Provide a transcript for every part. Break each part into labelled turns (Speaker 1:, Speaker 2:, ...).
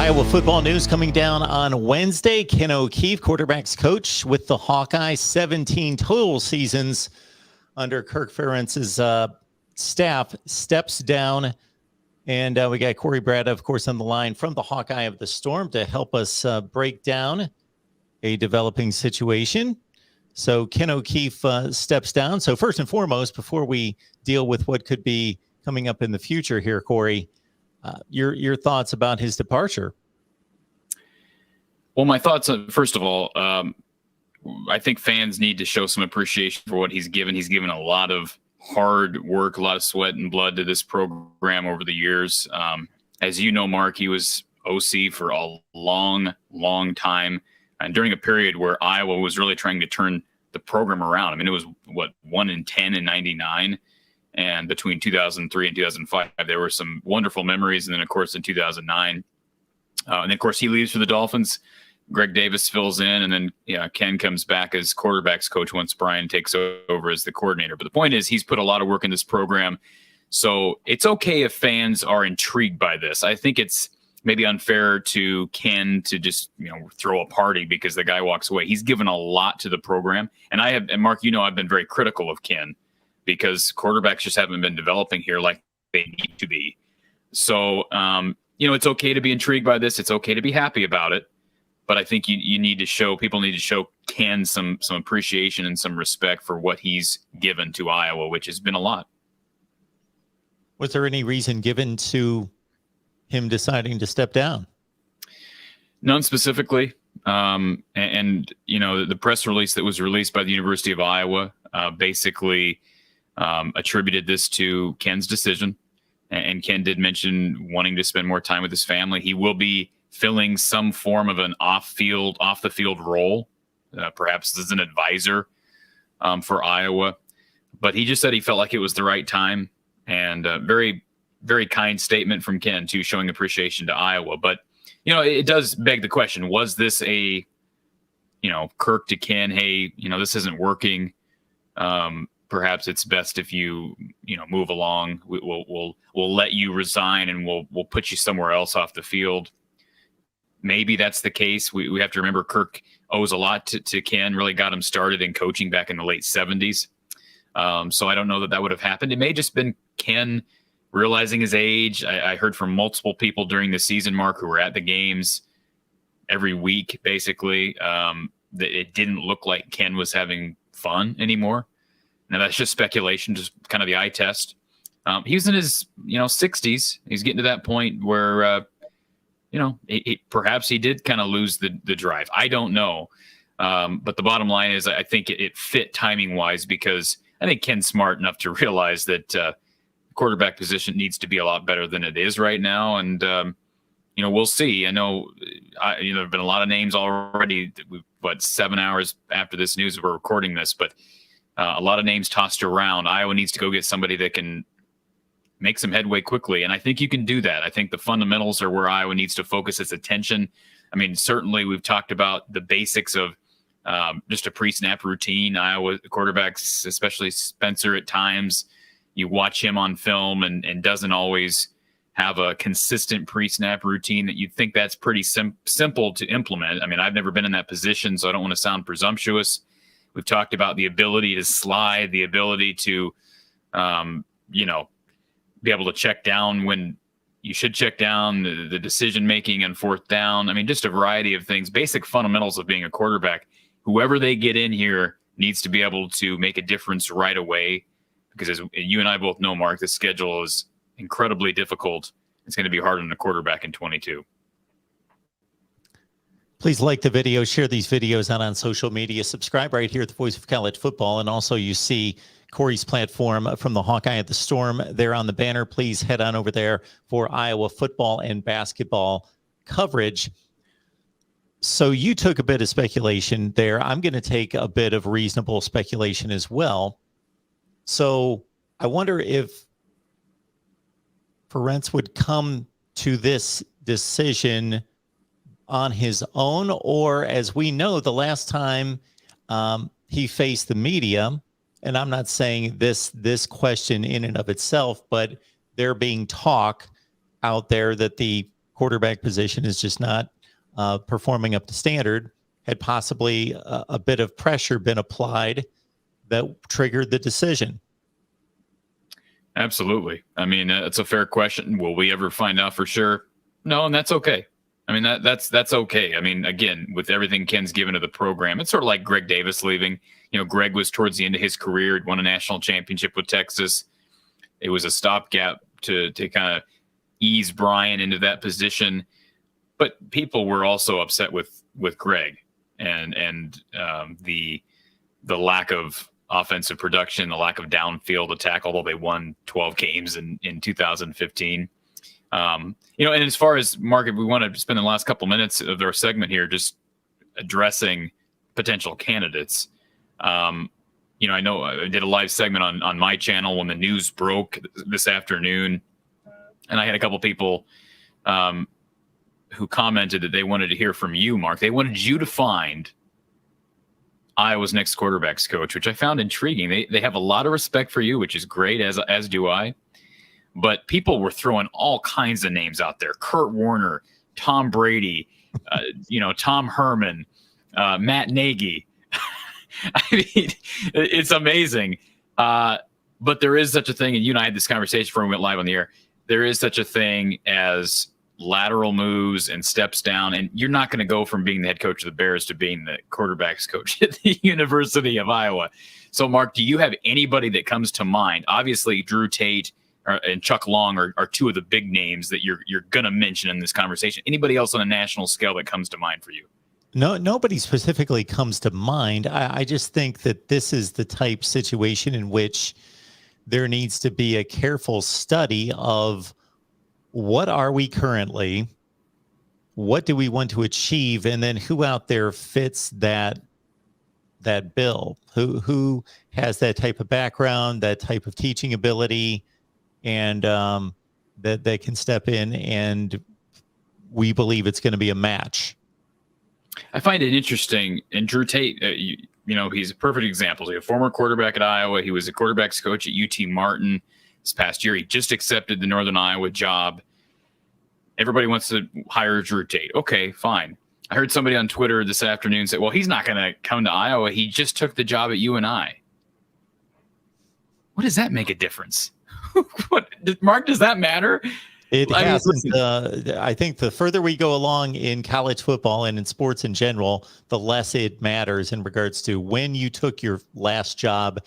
Speaker 1: Iowa football news coming down on Wednesday. Ken O'Keefe, quarterbacks coach with the Hawkeye, 17 total seasons under Kirk Ferentz's staff, steps down. And we got Cory, of course, on the line from the Hawkeye of the Storm to help us break down a developing situation. So Ken O'Keefe steps down. So first and foremost, before we deal with what could be coming up in the future here, Cory, your thoughts about his departure?
Speaker 2: Well, my thoughts, first of all, I think fans need to show some appreciation for what he's given. He's given a lot of hard work, a lot of sweat and blood to this program over the years. As you know, Mark, he was OC for a long, long time, and during a period where Iowa was really trying to turn the program around. I mean, it was, 1-10 in 99. And between 2003 and 2005, there were some wonderful memories. And then, of course, in 2009, and of course, he leaves for the Dolphins. Greg Davis fills in, and then Ken comes back as quarterbacks coach once Brian takes over as the coordinator. But the point is, he's put a lot of work in this program. So it's okay if fans are intrigued by this. I think it's maybe unfair to Ken to just throw a party because the guy walks away. He's given a lot to the program. And Mark, I've been very critical of Ken, because quarterbacks just haven't been developing here like they need to be. So, it's okay to be intrigued by this. It's okay to be happy about it. But I think people need to show Ken some appreciation and some respect for what he's given to Iowa, which has been a lot.
Speaker 1: Was there any reason given to him deciding to step down?
Speaker 2: None specifically. The press release that was released by the University of Iowa basically attributed this to Ken's decision. And Ken did mention wanting to spend more time with his family. He will be filling some form of an off the field role, perhaps as an advisor for Iowa. But he just said he felt like it was the right time, and very, very kind statement from Ken too, showing appreciation to Iowa. But, it does beg the question, was this a, Kirk to Ken, hey, this isn't working. Perhaps it's best if you move along. We'll let you resign, and we'll put you somewhere else off the field. Maybe that's the case. We have to remember Kirk owes a lot to Ken. Really got him started in coaching back in the late 70s. So I don't know that would have happened. It may just been Ken realizing his age. I heard from multiple people during the season, Mark, who were at the games every week, basically, that it didn't look like Ken was having fun anymore. Now, that's just speculation, just kind of the eye test. He was in his, 60s. He's getting to that point where, perhaps he did kind of lose the drive. I don't know. But the bottom line is I think it fit timing-wise, because I think Ken's smart enough to realize that the quarterback position needs to be a lot better than it is right now. And, we'll see. I know, there have been a lot of names already, 7 hours after this news, we're recording this, but a lot of names tossed around. Iowa needs to go get somebody that can make some headway quickly, and I think you can do that. I think the fundamentals are where Iowa needs to focus its attention. I mean, certainly we've talked about the basics of just a pre-snap routine. Iowa quarterbacks, especially Spencer at times, you watch him on film and doesn't always have a consistent pre-snap routine that you'd think that's pretty simple to implement. I mean, I've never been in that position, so I don't want to sound presumptuous. We've talked about the ability to slide, the ability to, be able to check down when you should check down, the decision-making and fourth down. I mean, just a variety of things, basic fundamentals of being a quarterback. Whoever they get in here needs to be able to make a difference right away, because as you and I both know, Mark, the schedule is incredibly difficult. It's going to be hard on a quarterback in 22.
Speaker 1: Please like the video, share these videos out on social media, subscribe right here at the Voice of College Football. And also you see Cory's platform From the Hawkeye at the Storm there on the banner. Please head on over there for Iowa football and basketball coverage. So you took a bit of speculation there. I'm going to take a bit of reasonable speculation as well. So I wonder if Ferentz would come to this decision on his own, or as we know, the last time he faced the media, and I'm not saying this question in and of itself, but there being talk out there that the quarterback position is just not performing up to standard, had possibly a bit of pressure been applied that triggered the decision?
Speaker 2: Absolutely. I mean, it's a fair question. Will we ever find out for sure? No, and that's okay. I mean, that's okay. I mean, again, with everything Ken's given to the program, it's sort of like Greg Davis leaving. You know, Greg was towards the end of his career, won a national championship with Texas. It was a stopgap to kind of ease Brian into that position. But people were also upset with Greg and the lack of offensive production, the lack of downfield attack, although they won 12 games in 2015. And as far as Mark, we want to spend the last couple minutes of our segment here just addressing potential candidates. I know I did a live segment on my channel when the news broke this afternoon, and I had a couple people who commented that they wanted to hear from you, Mark. They wanted you to find Iowa's next quarterbacks coach, which I found intriguing. They have a lot of respect for you, which is great, as do I. But people were throwing all kinds of names out there: Kurt Warner, Tom Brady, Tom Herman, Matt Nagy. I mean, it's amazing. But there is such a thing, and you and I had this conversation before we went live on the air. There is such a thing as lateral moves and steps down, and you're not going to go from being the head coach of the Bears to being the quarterbacks coach at the University of Iowa. So, Mark, do you have anybody that comes to mind? Obviously, Drew Tate and Chuck Long are two of the big names that you're going to mention in this conversation. Anybody else on a national scale that comes to mind for you?
Speaker 1: No, nobody specifically comes to mind. I just think that this is the type situation in which there needs to be a careful study of what are we currently, what do we want to achieve, and then who out there fits that bill, who has that type of background, that type of teaching ability, and that can step in, and we believe it's going to be a match.
Speaker 2: I find it interesting, and Drew Tate, he's a perfect example. He's a former quarterback at Iowa. He was a quarterbacks coach at UT Martin this past year. He just accepted the Northern Iowa job. Everybody wants to hire Drew Tate. Okay, fine. I heard somebody on Twitter this afternoon say, well, he's not going to come to Iowa. He just took the job at UNI. What does that make a difference? What, Mark, does that matter?
Speaker 1: It hasn't. I think the further we go along in college football and in sports in general, the less it matters in regards to when you took your last job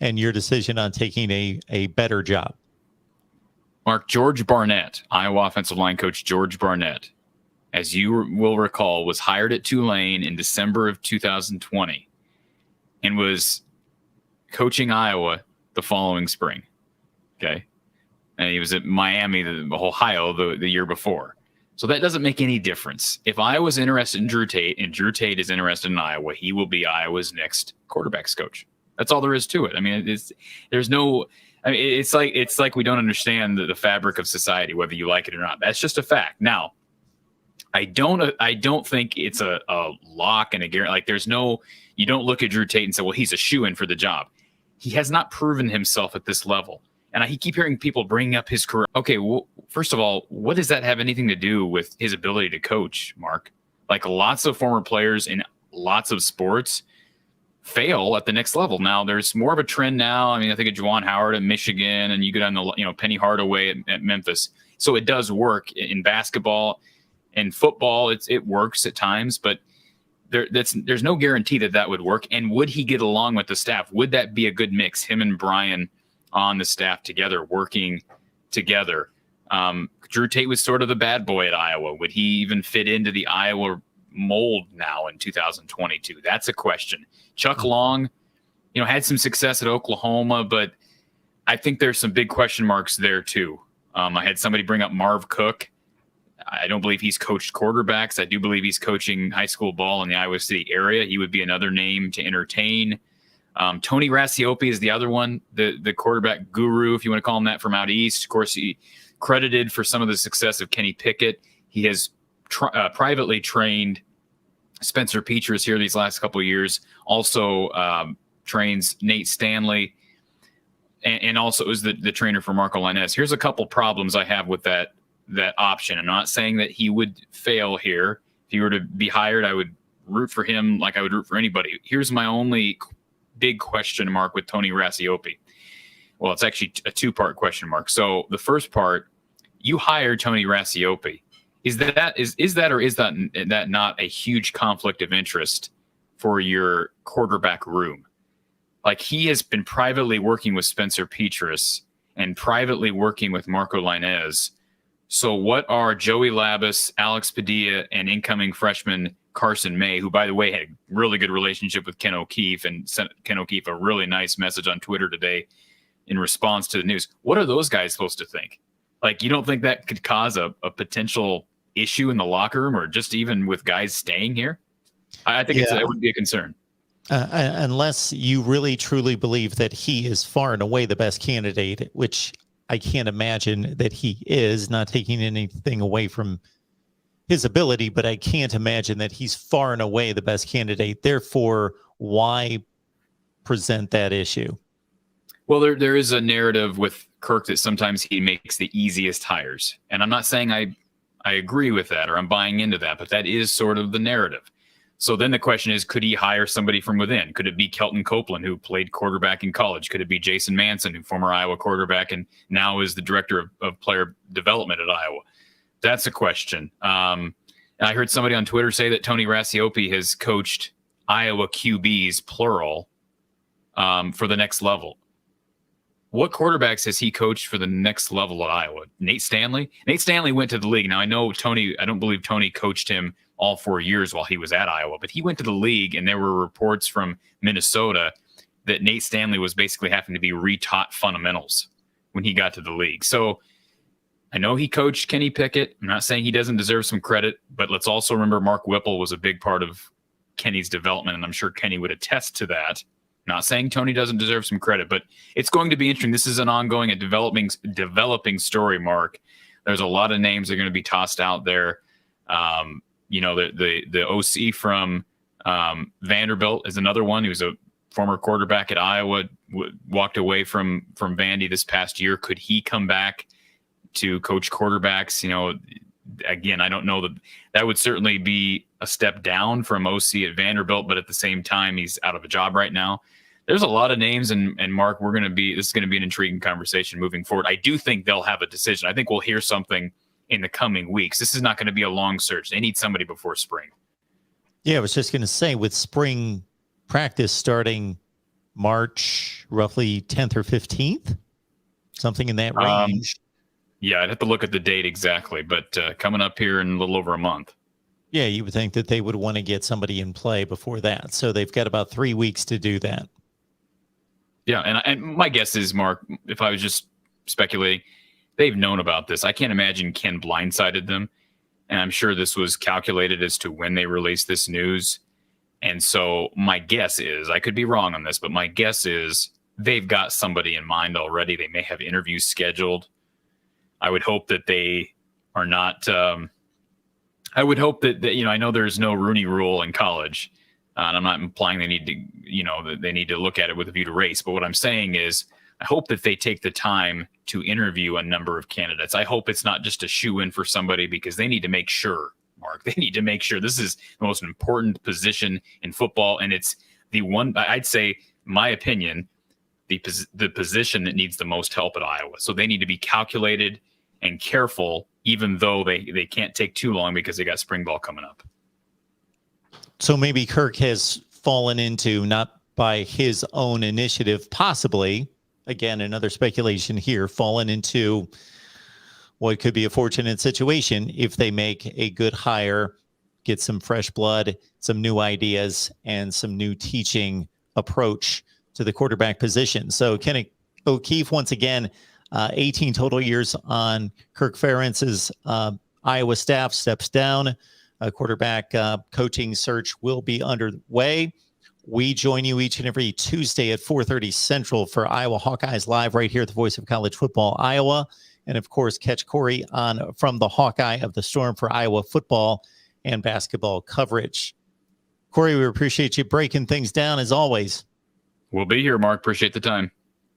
Speaker 1: and your decision on taking a better job.
Speaker 2: Mark, George Barnett, Iowa offensive line coach George Barnett, as you will recall, was hired at Tulane in December of 2020 and was coaching Iowa the following spring. Okay. And he was at Miami, Ohio, the year before. So that doesn't make any difference. If Iowa's interested in Drew Tate and Drew Tate is interested in Iowa, he will be Iowa's next quarterbacks coach. That's all there is to it. I mean, it's like we don't understand the fabric of society, whether you like it or not. That's just a fact. Now, I don't think it's a lock and a guarantee. Like you don't look at Drew Tate and say, well, he's a shoo-in for the job. He has not proven himself at this level. And I keep hearing people bringing up his career. Okay, well, first of all, what does that have anything to do with his ability to coach, Mark? Like lots of former players in lots of sports fail at the next level. Now, there's more of a trend now. I mean, I think of Juwan Howard at Michigan, and you go down to Penny Hardaway at Memphis. So it does work in basketball and football. It works at times, but there's no guarantee that would work. And would he get along with the staff? Would that be a good mix? Him and Brian on the staff together, working together. Drew Tate was sort of the bad boy at Iowa. Would he even fit into the Iowa mold now in 2022? That's a question. Chuck Long, had some success at Oklahoma, but I think there's some big question marks there too. I had somebody bring up Marv Cook. I don't believe he's coached quarterbacks. I do believe he's coaching high school ball in the Iowa City area. He would be another name to entertain. Tony Racioppi is the other one, the quarterback guru, if you want to call him that, from out east. Of course, he credited for some of the success of Kenny Pickett. He has privately trained Spencer Petras here these last couple of years. Also trains Nate Stanley, and also is the trainer for Marco Linus. Here's a couple problems I have with that that option. I'm not saying that he would fail here. If he were to be hired, I would root for him like I would root for anybody. Here's my only big question mark with Tony Rasiopi. Well, it's actually a two-part question mark. So the first part, you hired Tony Rasiopi. Is that not a huge conflict of interest for your quarterback room? Like, he has been privately working with Spencer Petras and privately working with Marco Lainez. So what are Joey Labus, Alex Padilla, and incoming freshman Carson May, who, by the way, had a really good relationship with Ken O'Keefe and sent Ken O'Keefe a really nice message on Twitter today in response to the news. What are those guys supposed to think? Like, you don't think that could cause a potential issue in the locker room, or just even with guys staying here? I think it would be a concern.
Speaker 1: Unless you really truly believe that he is far and away the best candidate, which I can't imagine that he is, not taking anything away from his ability, but I can't imagine that he's far and away the best candidate. Therefore, why present that issue?
Speaker 2: Well, there is a narrative with Kirk that sometimes he makes the easiest hires. And I'm not saying I agree with that or I'm buying into that, but that is sort of the narrative. So then the question is, could he hire somebody from within? Could it be Kelton Copeland, who played quarterback in college? Could it be Jason Manson, who former Iowa quarterback and now is the director of player development at Iowa? That's a question. I heard somebody on Twitter say that Tony Rasiopi has coached Iowa QBs, plural, for the next level. What quarterbacks has he coached for the next level at Iowa? Nate Stanley? Nate Stanley went to the league. Now, I don't believe Tony coached him all 4 years while he was at Iowa, but he went to the league, and there were reports from Minnesota that Nate Stanley was basically having to be retaught fundamentals when he got to the league. So I know he coached Kenny Pickett. I'm not saying he doesn't deserve some credit, but let's also remember Mark Whipple was a big part of Kenny's development, and I'm sure Kenny would attest to that. Not saying Tony doesn't deserve some credit, but it's going to be interesting. This is an ongoing, developing story, Mark. There's a lot of names that are going to be tossed out there. The OC from Vanderbilt is another one. He was a former quarterback at Iowa, walked away from Vandy this past year. Could he come back to coach quarterbacks? Again, I don't know that would certainly be a step down from OC at Vanderbilt, but at the same time, he's out of a job right now. There's a lot of names, and Mark, this is going to be an intriguing conversation moving forward. I do think they'll have a decision. I think we'll hear something in the coming weeks. This is not going to be a long search. They need somebody before spring. Yeah,
Speaker 1: I was just going to say, with spring practice starting March, roughly 10th or 15th, something in that range.
Speaker 2: Yeah, I'd have to look at the date exactly, but coming up here in a little over a month.
Speaker 1: Yeah, you would think that they would want to get somebody in play before that. So they've got about 3 weeks to do that.
Speaker 2: Yeah, and my guess is, Mark, if I was just speculating, they've known about this. I can't imagine Ken blindsided them. And I'm sure this was calculated as to when they released this news. And so my guess is, I could be wrong on this, but my guess is they've got somebody in mind already. They may have interviews scheduled. I would hope that they are not. I would hope that I know there's no Rooney Rule in college, and I'm not implying they need to, that they need to look at it with a view to race. But what I'm saying is, I hope that they take the time to interview a number of candidates. I hope it's not just a shoe-in for somebody, because they need to make sure, Mark, they need to make sure this is the most important position in football, and it's the one, I'd say, my opinion, the position that needs the most help at Iowa. So they need to be calculated and careful, even though they can't take too long because they got spring ball coming up.
Speaker 1: So maybe Kirk has fallen into, not by his own initiative, possibly, again, another speculation here, fallen into what could be a fortunate situation if they make a good hire, get some fresh blood, some new ideas, and some new teaching approach to the quarterback position. So Ken O'Keefe, once again, 18 total years on Kirk Ferentz's Iowa staff, steps down. Quarterback coaching search will be underway. We join you each and every Tuesday at 4:30 Central for Iowa Hawkeyes Live right here at the Voice of College Football, Iowa. And, of course, catch Cory on From the Hawkeye of the Storm for Iowa football and basketball coverage. Cory, we appreciate you breaking things down as always.
Speaker 2: We'll be here, Mark. Appreciate the time.